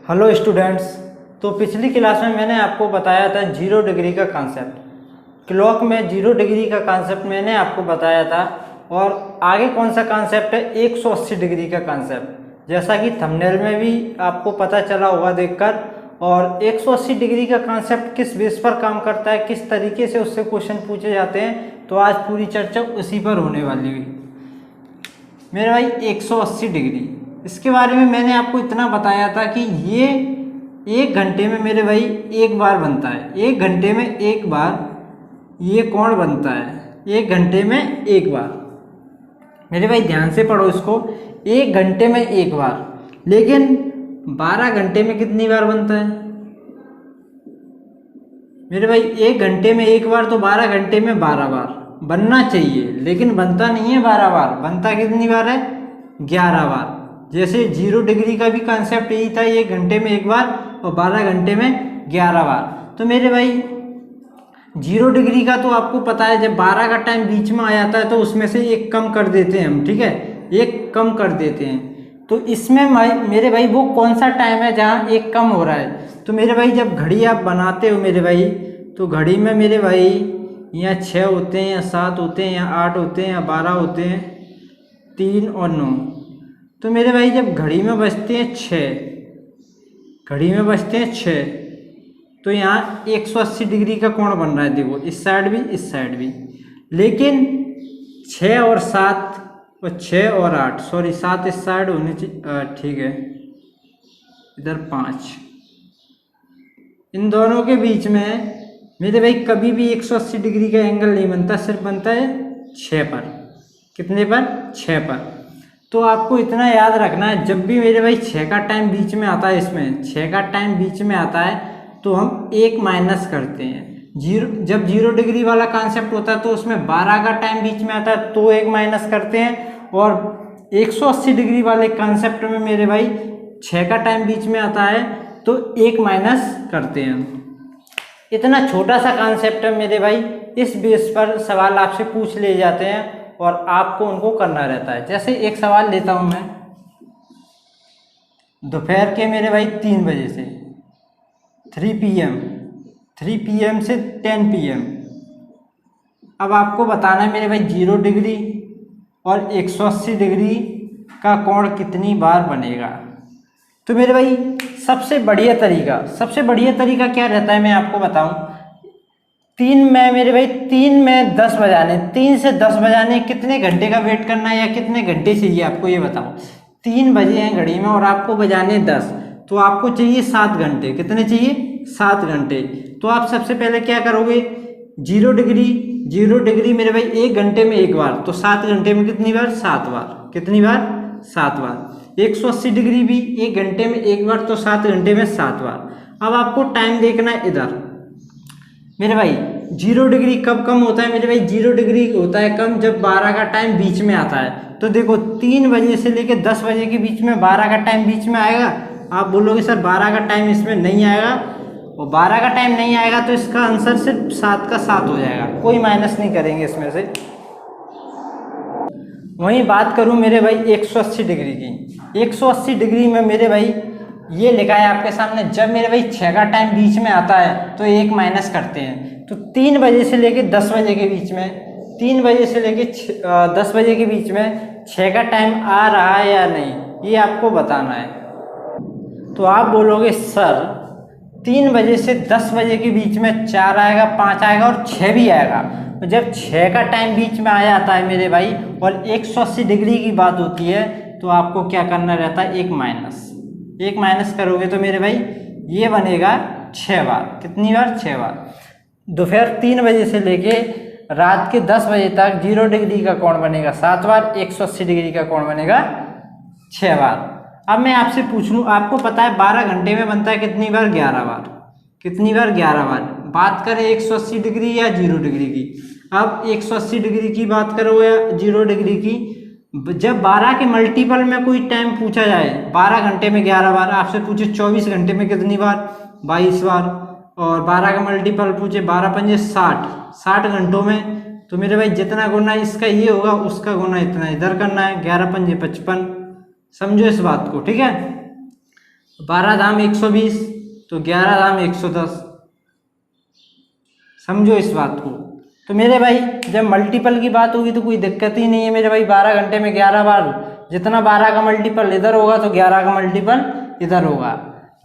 Hello students. तो पिछली class में मैंने आपको बताया था 0 डिग्री का कॉन्सेप्ट। क्लॉक में 0 डिग्री का कॉन्सेप्ट मैंने आपको बताया था। और आगे कौन सा कॉन्सेप्ट है? 180 डिग्री का कॉन्सेप्ट, जैसा कि थंबनेल में भी आपको पता चला होगा देखकर। और 180 डिग्री का कॉन्सेप्ट किस बेस पर काम करता है, किस तरीके से उससे क्वेश्चन पूछे जाते हैं, तो आज पूरी चर्चा उसी पर होने वाली हुई मेरे भाई। 180 डिग्री, इसके बारे में मैंने आपको इतना बताया था कि ये 1 घंटे में मेरे भाई एक बार बनता है। 1 घंटे में एक बार ये कोण बनता है, 1 घंटे में एक बार। मेरे भाई ध्यान से पढ़ो इसको, 1 घंटे में एक बार। लेकिन 12 घंटे में कितनी बार बनता है मेरे भाई? 1 घंटे में एक बार, तो 12 घंटे में 12 बार बनना चाहिए, लेकिन बनता नहीं है 12 बार। बनता कितनी बार है? 11 बार। जैसे 0 डिग्री का भी कॉन्सेप्ट यही था, 1 घंटे में एक बार और 12 घंटे में 11 बार। तो मेरे भाई 0 डिग्री का तो आपको पता है, जब 12 का टाइम बीच में आ जाता है तो उसमें से एक कम कर देते हैं हम, ठीक है, एक कम कर देते हैं। तो इसमें मेरे भाई वो कौन सा टाइम है जहाँ एक कम हो रहा है? तो मेरे भाई जब घड़ी आप बनाते हो मेरे भाई, तो घड़ी में मेरे भाई यहाँ 6 होते हैं या 7 होते हैं या 8 होते हैं या 12 होते हैं, 3 और 9। तो मेरे भाई जब घड़ी में बजते हैं 6, घड़ी में बजते हैं 6, तो यहाँ 180 डिग्री का कोण बन रहा है। देखो, इस साइड भी इस साइड भी। लेकिन 6 और 7 और 6 और 8, सॉरी 7 इस साइड होनी चाहिए, ठीक है, इधर 5, इन दोनों के बीच में मेरे भाई कभी भी 180 डिग्री का एंगल नहीं बनता, सिर्फ बनता है 6 पर। कितने पर? 6 पर। तो आपको इतना याद रखना है, जब भी मेरे भाई 6 का टाइम बीच में आता है, इसमें 6 का टाइम बीच में आता है तो हम 1 माइनस करते हैं। जब 0 डिग्री वाला कॉन्सेप्ट होता है तो उसमें 12 का टाइम बीच में आता है तो 1 माइनस करते हैं। और 180 डिग्री वाले कॉन्सेप्ट में मेरे भाई 6 का टाइम बीच में आता है तो 1 माइनस करते हैं। इतना छोटा सा कॉन्सेप्ट है मेरे भाई, इस बेस पर सवाल आपसे पूछ लिए जाते हैं और आपको उनको करना रहता है। जैसे एक सवाल लेता हूं मैं, दोपहर के मेरे भाई 3 बजे से 3 PM से 10 PM। अब आपको बताना है मेरे भाई 0 डिग्री और 180 डिग्री का कोण कितनी बार बनेगा। तो मेरे भाई सबसे बढ़िया तरीका क्या रहता है मैं आपको बताऊं। 3 में मेरे भाई 3 में 10 बजाने, 3 से 10 बजाने कितने घंटे का वेट करना है या कितने घंटे चाहिए आपको ये बताओ। 3 बजे हैं घड़ी में और आपको बजाने 10, तो आपको चाहिए 7 घंटे। कितने चाहिए? 7 घंटे। तो आप सबसे पहले क्या करोगे? 0 डिग्री मेरे भाई 1 घंटे में एक बार, तो 7 घंटे में कितनी बार? 7 बार। कितनी बार? 7 बार। 180 डिग्री भी 1 घंटे में एक बार, तो 7 घंटे में 7 बार। अब आपको टाइम देखना है इधर मेरे भाई। 0 डिग्री कब कम होता है मेरे भाई? 0 डिग्री होता है कम जब 12 का टाइम बीच में आता है। तो देखो 3 बजे से लेकर 10 बजे के बीच में 12 का टाइम बीच में आएगा। आप बोलोगे सर 12 का टाइम इसमें नहीं आएगा, और 12 का टाइम नहीं आएगा तो इसका आंसर सिर्फ 7 का 7 हो जाएगा, कोई माइनस नहीं करेंगे इसमें से। वहीं बात करूं मेरे भाई 180 डिग्री की। 180 डिग्री में मेरे भाई ये लिखा है आपके सामने, जब मेरे भाई 6 का टाइम बीच में आता है तो 1 माइनस करते हैं। तो 3 बजे से लेके 10 बजे के बीच में, 3 बजे से लेके 10 बजे के बीच में 6 का टाइम आ रहा है या नहीं, ये आपको बताना है। तो आप बोलोगे सर 3 बजे से 10 बजे के बीच में 4 आएगा, 5 आएगा और 6 भी आएगा। तो जब 6 का टाइम बीच में आ जाता है मेरे भाई और 180 डिग्री की बात होती है, तो आपको क्या करना रहता है? 1 माइनस करोगे तो मेरे भाई ये बनेगा 6 बार। कितनी बार? 6 बार। दोपहर 3 बजे से लेके रात के 10 बजे तक 0 डिग्री का कोण बनेगा 7 बार, 180 डिग्री का कोण बनेगा 6 बार। अब मैं आपसे पूछ लूँ, आपको पता है 12 घंटे में बनता है कितनी बार? 11 बार। कितनी बार? 11 बार। बात करें 180 डिग्री या 0 डिग्री की। अब 180 डिग्री की बात करो या 0 डिग्री की, जब 12 के मल्टीपल में कोई टाइम पूछा जाए, 12 घंटे में 11 बार, आपसे पूछे 24 घंटे में कितनी बार? 22 बार। और 12 का मल्टीपल पूछे 12 पंजे 60, 60 घंटों में, तो मेरे भाई जितना गुना इसका ये होगा उसका गुना इतना इधर करना है, 11 पंजे 55। समझो इस बात को, ठीक है। 12 धाम 120, तो 11 धाम 110। समझो इस बात को। तो मेरे भाई जब मल्टीपल की बात होगी तो कोई दिक्कत ही नहीं है मेरे भाई। 12 घंटे में 11 बार, जितना 12 का मल्टीपल इधर होगा तो 11 का मल्टीपल इधर होगा।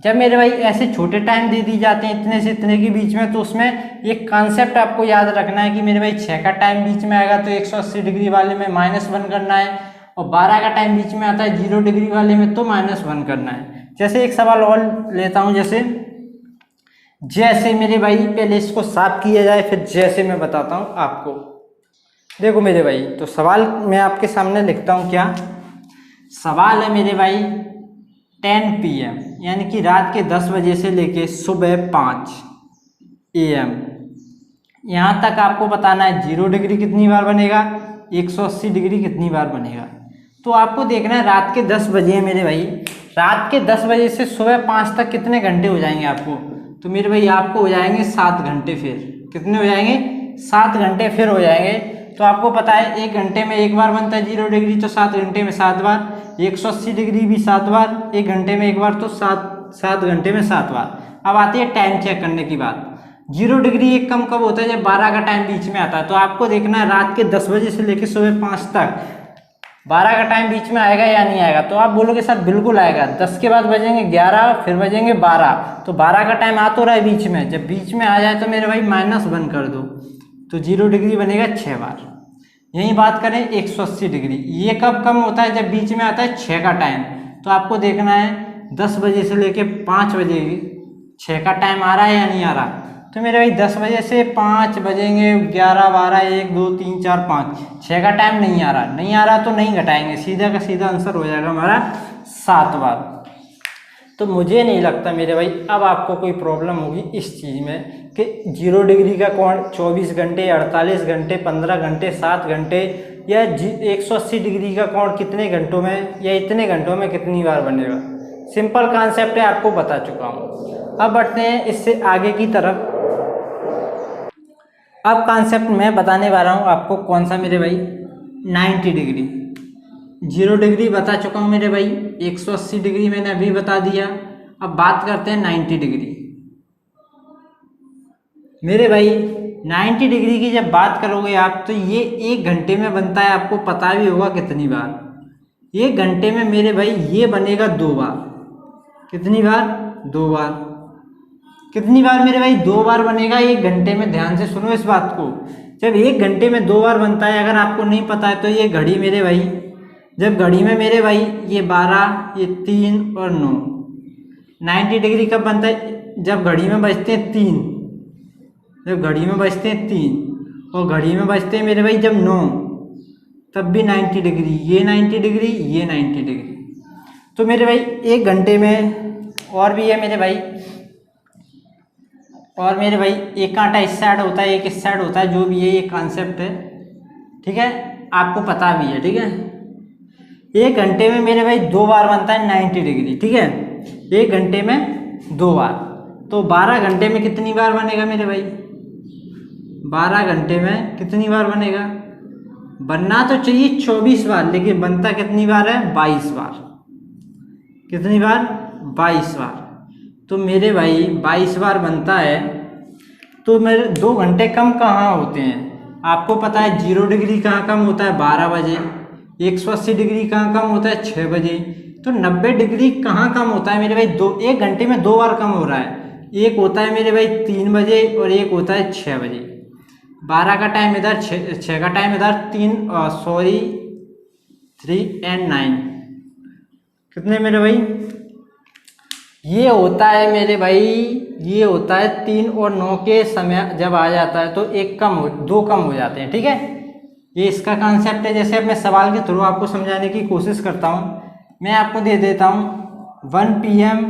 जब मेरे भाई ऐसे छोटे टाइम दे दी जाते हैं इतने से इतने के बीच में, तो उसमें एक कॉन्सेप्ट आपको याद रखना है कि मेरे भाई 6 का टाइम बीच में आएगा तो 180 डिग्री वाले में -1 करना है, और 12 का टाइम बीच में आता है 0 डिग्री वाले में तो -1 करना है। जैसे एक सवाल और लेता हूँ, जैसे मेरे भाई पहले इसको साफ किया जाए फिर जैसे मैं बताता हूँ आपको। देखो मेरे भाई, तो सवाल मैं आपके सामने लिखता हूँ। क्या सवाल है मेरे भाई? 10 PM यानी कि रात के 10 बजे से लेके सुबह 5 AM, यहाँ तक आपको बताना है 0 डिग्री कितनी बार बनेगा, 180 डिग्री कितनी बार बनेगा। तो आपको देखना है रात के 10 बजे है मेरे भाई, रात के 10 बजे से सुबह 5 तक कितने घंटे हो जाएंगे आपको? तो मेरे भाई आपको हो जाएंगे 7 घंटे। फिर कितने हो जाएंगे? 7 घंटे फिर हो जाएंगे। तो आपको पता है 1 घंटे में एक बार बनता है 0 डिग्री, तो 7 घंटे में 7 बार, 180 डिग्री भी 7 बार, 1 घंटे में एक बार, तो 7 घंटे में 7 बार। अब आती है टाइम चेक करने की बात। 0 डिग्री एक कम कब होता है? जब 12 का टाइम बीच में आता है। तो आपको देखना है रात के 10 बजे से लेकर सुबह 5 तक 12 का टाइम बीच में आएगा या नहीं आएगा? तो आप बोलोगे सर बिल्कुल आएगा। 10 के बाद बजेंगे 11, फिर बजेंगे 12, तो 12 का टाइम आ तो रहा है बीच में। जब बीच में आ जाए तो मेरे भाई -1 कर दो, तो 0 डिग्री बनेगा 6 बार। यही बात करें 180 डिग्री, ये कब कम होता है? जब बीच में आता है 6 का टाइम। तो आपको देखना है 10 बजे से लेके 5 बजे 6 का टाइम आ रहा है या नहीं आ रहा। तो मेरे भाई 10 बजे से 5 बजेंगे, 11, 12, 1, 2, 3, 4, 5, 6 का टाइम नहीं आ रहा। नहीं आ रहा तो नहीं घटाएंगे, सीधा का सीधा आंसर हो जाएगा हमारा 7 बार। तो मुझे नहीं लगता मेरे भाई अब आपको कोई प्रॉब्लम होगी इस चीज़ में कि 0 डिग्री का कोण 24 घंटे, 48 घंटे, 15 घंटे, 7 घंटे, या 180 डिग्री का कोण कितने घंटों में या इतने घंटों में कितनी बार बनेगा। सिंपल कॉन्सेप्ट है, आपको बता चुका हूँ। अब बढ़ते हैं इससे आगे की तरफ। अब कॉन्सेप्ट मैं बताने वाला हूँ आपको कौन सा मेरे भाई? 90 डिग्री। 0 डिग्री बता चुका हूँ मेरे भाई, 180 डिग्री मैंने अभी बता दिया। अब बात करते हैं 90 डिग्री। मेरे भाई 90 डिग्री की जब बात करोगे आप, तो ये 1 घंटे में बनता है, आपको पता भी होगा कितनी बार। 1 घंटे में मेरे भाई ये बनेगा 2 बार। कितनी बार? 2 बार। कितनी बार मेरे भाई? 2 बार बनेगा 1 घंटे में। ध्यान से सुनो इस बात को। जब 1 घंटे में 2 बार बनता है, अगर आपको नहीं पता है तो ये घड़ी मेरे भाई, जब घड़ी में मेरे भाई ये 12, ये 3 और 9, 90 डिग्री कब बनता है? जब घड़ी में बजते हैं 3, जब घड़ी में बजते हैं 3, और घड़ी में बजते हैं मेरे भाई जब 9, तब भी 90 डिग्री, ये 90 डिग्री, ये 90 डिग्री। तो मेरे भाई 1 घंटे में और भी है मेरे भाई, और मेरे भाई एक कांटा इस साइड होता है, एक इस साइड होता है, जो भी है ये कॉन्सेप्ट है, ठीक है, आपको पता भी है, ठीक है। 1 घंटे में मेरे भाई 2 बार बनता है 90 डिग्री, ठीक है, 1 घंटे में 2 बार। तो 12 घंटे में कितनी बार बनेगा मेरे भाई? 12 घंटे में कितनी बार बनेगा? बनना तो चाहिए 24 बार, लेकिन बनता कितनी बार है? 22 बार। कितनी बार? 22 बार। तो मेरे भाई 22 बार बनता है। तो मेरे 2 घंटे कम कहाँ होते हैं? आपको पता है 0 डिग्री कहाँ कम होता है? 12 बजे। 180 डिग्री कहाँ कम होता है? 6 बजे। तो 90 डिग्री कहाँ कम होता है मेरे भाई? 1 घंटे में 2 बार कम हो रहा है। एक होता है मेरे भाई 3 बजे और एक होता है 6 बजे। 12 का टाइम इधर, 6 का टाइम इधर, 3 और 9 कितने मेरे भाई? ये होता है मेरे भाई, ये होता है 3 और 9 के समय जब आ जाता है तो 2 कम हो जाते हैं, ठीक है। ये इसका कॉन्सेप्ट है। जैसे अब मैं सवाल के थ्रू आपको समझाने की कोशिश करता हूँ। मैं आपको दे देता हूँ 1 PM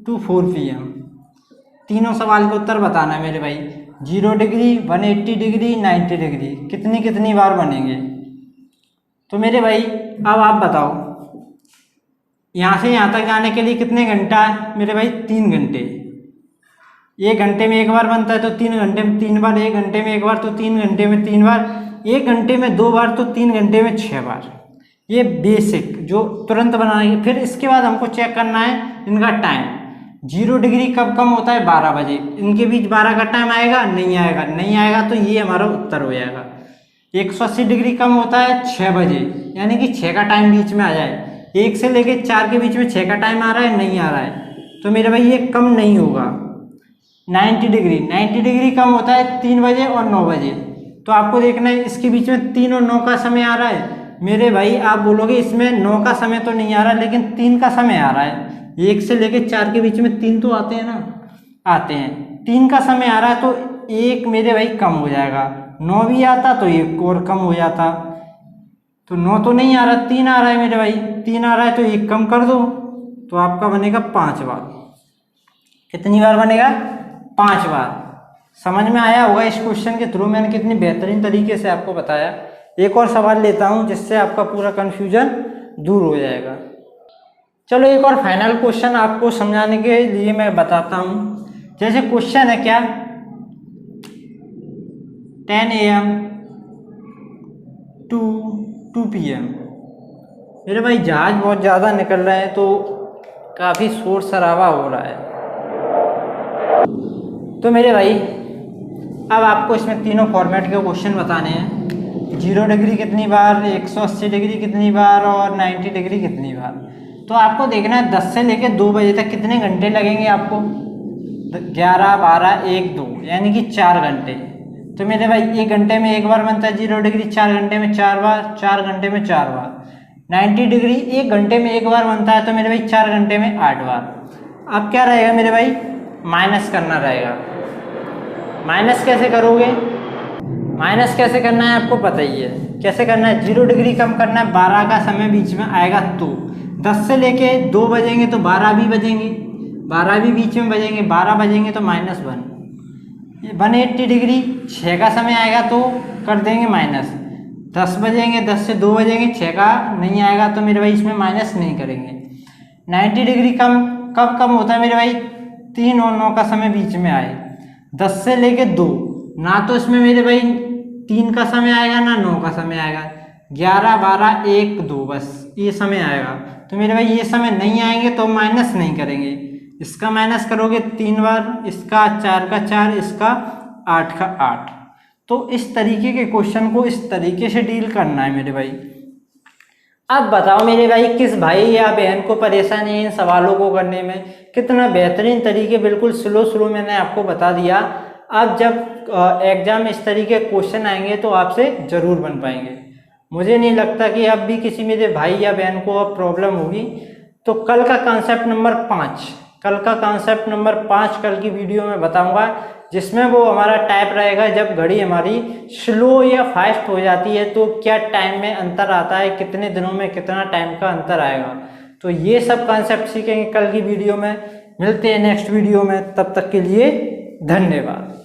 to 4 PM, तीनों सवाल के उत्तर बताना है मेरे भाई। 0 डिग्री, 180 डिग्री, 90 डिग्री कितनी कितनी बार बनेंगे। तो मेरे भाई अब आप बताओ, यहाँ से यहाँ तक जाने के लिए कितने घंटा है मेरे भाई? 3 घंटे। 1 घंटे में 1 बार बनता है तो 3 घंटे में 3 बार, 1 घंटे में 1 बार तो 3 घंटे में 3 बार, 1 घंटे में 2 बार तो 3 घंटे में 6 बार। ये बेसिक जो तुरंत बनाएंगे। फिर इसके बाद हमको चेक करना है इनका टाइम। 0 डिग्री कब कम होता है? 12 बजे। इनके बीच 12 का टाइम आएगा? नहीं आएगा। नहीं आएगा तो ये हमारा उत्तर हो जाएगा। 180 डिग्री कम होता है 6 बजे, यानी कि 6 का टाइम बीच में आ जाए। 1 से लेके 4 के बीच में 6 का टाइम आ रहा है? नहीं आ रहा है, तो मेरे भाई ये कम नहीं होगा। 90 डिग्री कम होता है 3 बजे और 9 बजे, तो आपको देखना है इसके बीच में 3 और 9 का समय आ रहा है। मेरे भाई आप बोलोगे इसमें 9 का समय तो नहीं आ रहा, लेकिन 3 का समय आ रहा है। 1 से लेके 4 के बीच में 3 तो आते हैं ना, आते हैं। 3 का समय आ रहा है तो 1 मेरे भाई कम हो जाएगा। 9 भी आता तो 1 और कम हो जाता, तो 9 तो नहीं आ रहा, 3 आ रहा है मेरे भाई। 3 आ रहा है तो 1 कम कर दो, तो आपका बनेगा 5 बार। कितनी बार बनेगा? 5 बार। समझ में आया होगा इस क्वेश्चन के थ्रू मैंने कितनी बेहतरीन तरीके से आपको बताया। एक और सवाल लेता हूं जिससे आपका पूरा कंफ्यूजन दूर हो जाएगा। चलो एक और फाइनल क्वेश्चन आपको समझाने के लिए मैं बताता हूं। जैसे क्वेश्चन है क्या, 10 AM to 2 PM। मेरे भाई जहाज बहुत ज़्यादा निकल रहे हैं तो काफ़ी शोर शराबा हो रहा है। तो मेरे भाई अब आपको इसमें तीनों फॉर्मेट के क्वेश्चन बताने हैं। 0 डिग्री कितनी बार, 180 डिग्री कितनी बार और 90 डिग्री कितनी बार। तो आपको देखना है 10 से लेकर 2 बजे तक कितने घंटे लगेंगे आपको। 11, 12, 1, 2 यानी कि 4 घंटे। तो मेरे भाई 1 घंटे में 1 बार बनता है 0 डिग्री, 4 घंटे में 4 बार, 4 घंटे में 4 बार। 90 डिग्री 1 घंटे में 1 बार बनता है, तो मेरे भाई 4 घंटे में 8 बार। अब क्या रहेगा मेरे भाई, माइनस करना रहेगा। माइनस कैसे करोगे? माइनस कैसे करना है आपको पता ही है कैसे करना है। 0 डिग्री कम करना है, 12 का समय बीच में आएगा तो 10 से लेके 2 बजेंगे तो 12 भी बजेंगे, 12 भी बीच में बजेंगे, 12 बजेंगे तो -1। 180 डिग्री 6 का समय आएगा तो कर देंगे माइनस। 10 बजेंगे, 10 से 2 बजेंगे, 6 का नहीं आएगा तो मेरे भाई इसमें माइनस नहीं करेंगे। 90 डिग्री कम कब कम होता है मेरे भाई, 3 और 9 का समय बीच में आए। 10 से लेके 2, ना तो इसमें मेरे भाई 3 का समय आएगा ना 9 का समय आएगा। 11, 12, 1, 2 बस ये समय आएगा। तो मेरे भाई ये समय नहीं आएंगे तो माइनस नहीं करेंगे। इसका माइनस करोगे 3 बार, इसका 4 का 4, इसका 8 का 8। तो इस तरीके के क्वेश्चन को इस तरीके से डील करना है मेरे भाई। अब बताओ मेरे भाई किस भाई या बहन को परेशानी है इन सवालों को करने में। कितना बेहतरीन तरीके, बिल्कुल स्लो मैंने आपको बता दिया। अब जब एग्जाम इस तरीके क्वेश्चन आएंगे तो आपसे ज़रूर बन पाएंगे। मुझे नहीं लगता कि अब भी किसी मेरे भाई या बहन को अब प्रॉब्लम होगी। तो कल का कॉन्सेप्ट नंबर 5, कल की वीडियो में बताऊंगा, जिसमें वो हमारा टाइप रहेगा जब घड़ी हमारी स्लो या फास्ट हो जाती है तो क्या टाइम में अंतर आता है, कितने दिनों में कितना टाइम का अंतर आएगा। तो ये सब कॉन्सेप्ट सीखेंगे कल की वीडियो में। मिलते हैं नेक्स्ट वीडियो में, तब तक के लिए धन्यवाद।